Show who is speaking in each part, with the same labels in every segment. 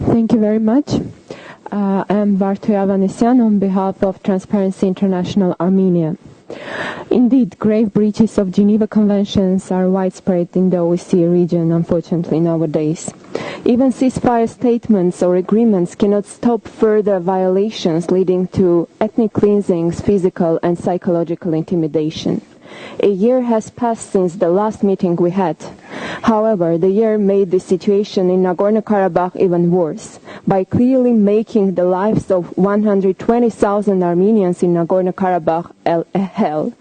Speaker 1: Thank you very much. I'm Varduhi Avanesyan on behalf of Transparency International Armenia. Indeed, grave breaches of Geneva Conventions are widespread in the OSCE region, unfortunately, nowadays. Even ceasefire statements or agreements cannot stop further violations leading to ethnic cleansings, physical and psychological intimidation. A year has passed since the last meeting we had. However, the year made the situation in Nagorno-Karabakh even worse by clearly making the lives of 120,000 Armenians in Nagorno-Karabakh a hell.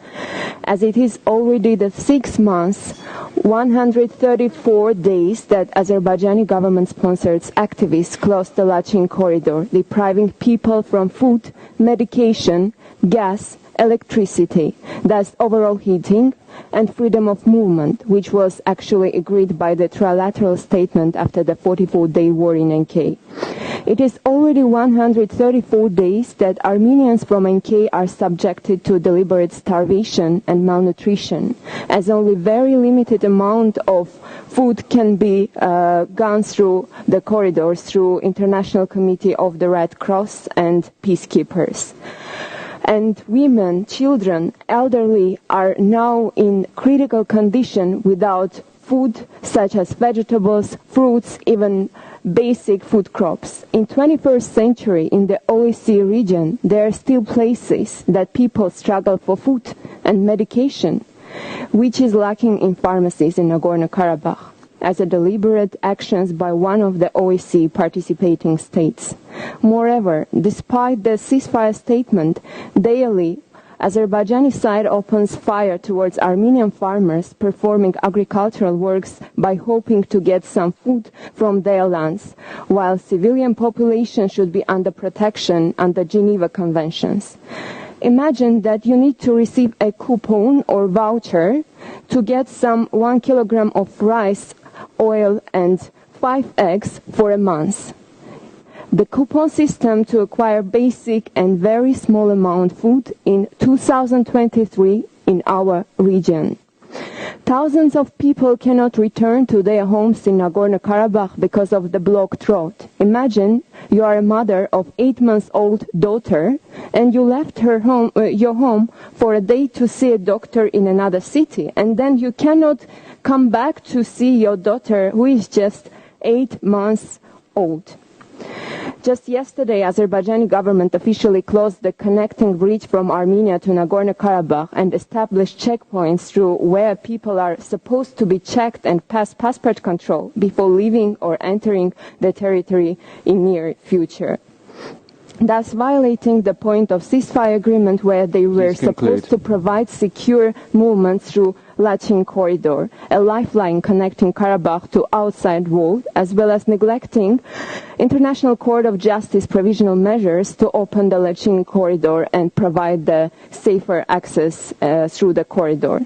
Speaker 1: As it is already the 6 months, 134 days that Azerbaijani government-sponsored activists closed the Lachin Corridor, depriving people from food, medication, gas, electricity, thus overall heating, and freedom of movement, which was actually agreed by the trilateral statement after the 44-day war in NK. It is already 134 days that Armenians from NK are subjected to deliberate starvation and malnutrition, as only very limited amount of food can be gone through the corridors through International Committee of the Red Cross and peacekeepers. And women, children, elderly are now in critical condition without food such as vegetables, fruits, even basic food crops. In 21st century in the OSCE region, there are still places that people struggle for food and medication, which is lacking in pharmacies in Nagorno-Karabakh, as a deliberate actions by one of the OSCE participating states. Moreover, despite the ceasefire statement, daily Azerbaijani side opens fire towards Armenian farmers performing agricultural works by hoping to get some food from their lands, while civilian population should be under protection under Geneva Conventions. Imagine that you need to receive a coupon or voucher to get some 1 kilogram of rice, oil and 5 eggs for a month. The coupon system to acquire basic and very small amount food in 2023 in our region. Thousands of people cannot return to their homes in Nagorno-Karabakh because of the blocked road. Imagine you are a mother of 8-month-old daughter and you left your home for a day to see a doctor in another city, and then you cannot come back to see your daughter who is just 8 months old. Just yesterday, Azerbaijani government officially closed the connecting bridge from Armenia to Nagorno-Karabakh and established checkpoints through where people are supposed to be checked and pass passport control before leaving or entering the territory in near future, thus violating the point of ceasefire agreement where they were supposed to provide secure movement through Lachin Corridor, a lifeline connecting Karabakh to outside world, as well as neglecting International Court of Justice provisional measures to open the Lachin Corridor and provide the safer access through the corridor.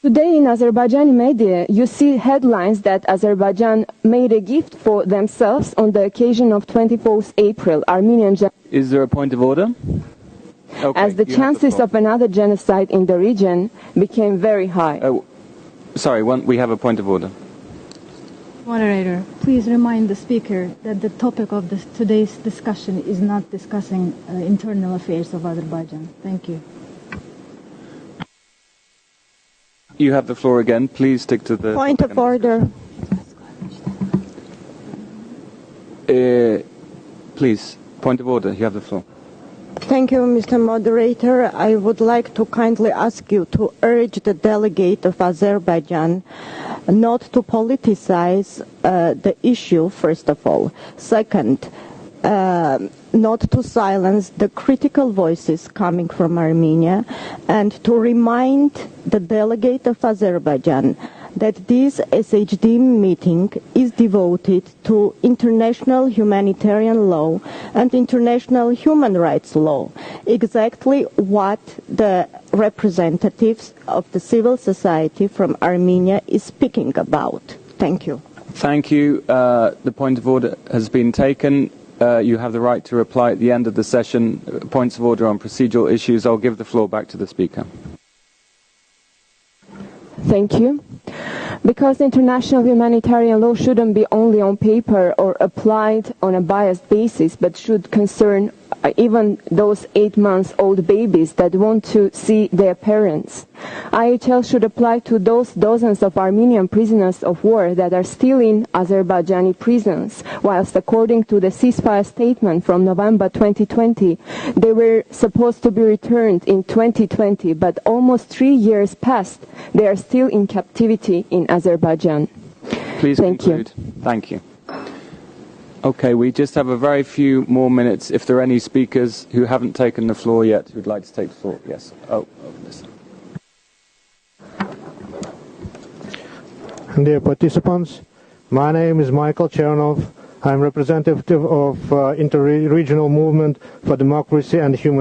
Speaker 1: Today in Azerbaijani media, you see headlines that Azerbaijan made a gift for themselves on the occasion of 24th April, Armenian genocide.
Speaker 2: Is there a point of order? Okay,
Speaker 1: as the chances of another genocide in the region became very high.
Speaker 2: Sorry, we have a point of order.
Speaker 3: Moderator, please remind the speaker that the topic of today's discussion is not discussing internal affairs of Azerbaijan. Thank you.
Speaker 2: You have the floor again. Please stick to the
Speaker 4: point of order.
Speaker 2: Please, point of order. You have the floor.
Speaker 4: Thank you, Mr. Moderator. I would like to kindly ask you to urge the delegate of Azerbaijan not to politicize the issue, first of all. Second, not to silence the critical voices coming from Armenia, and to remind the delegate of Azerbaijan that this SHDM meeting is devoted to international humanitarian law and international human rights law, exactly what the representatives of the civil society from Armenia is speaking about. Thank you.
Speaker 2: Thank you. The point of order has been taken. You have the right to reply at the end of the session. Points of order on procedural issues. I'll give the floor back to the Speaker.
Speaker 1: Thank you. Because international humanitarian law shouldn't be only on paper or applied on a biased basis, but should concern even those 8-month-old babies that want to see their parents. IHL should apply to those dozens of Armenian prisoners of war that are still in Azerbaijani prisons, whilst according to the ceasefire statement from November 2020, they were supposed to be returned in 2020, but almost 3 years passed. They are still in captivity in Azerbaijan.
Speaker 2: Please conclude. Thank you. Okay, we just have a very few more minutes. If there are any speakers who haven't taken the floor yet who'd like to take the floor. Yes. Listen.
Speaker 5: Dear participants, my name is Michael Chernov. I'm representative of Inter-Regional Movement for Democracy and Human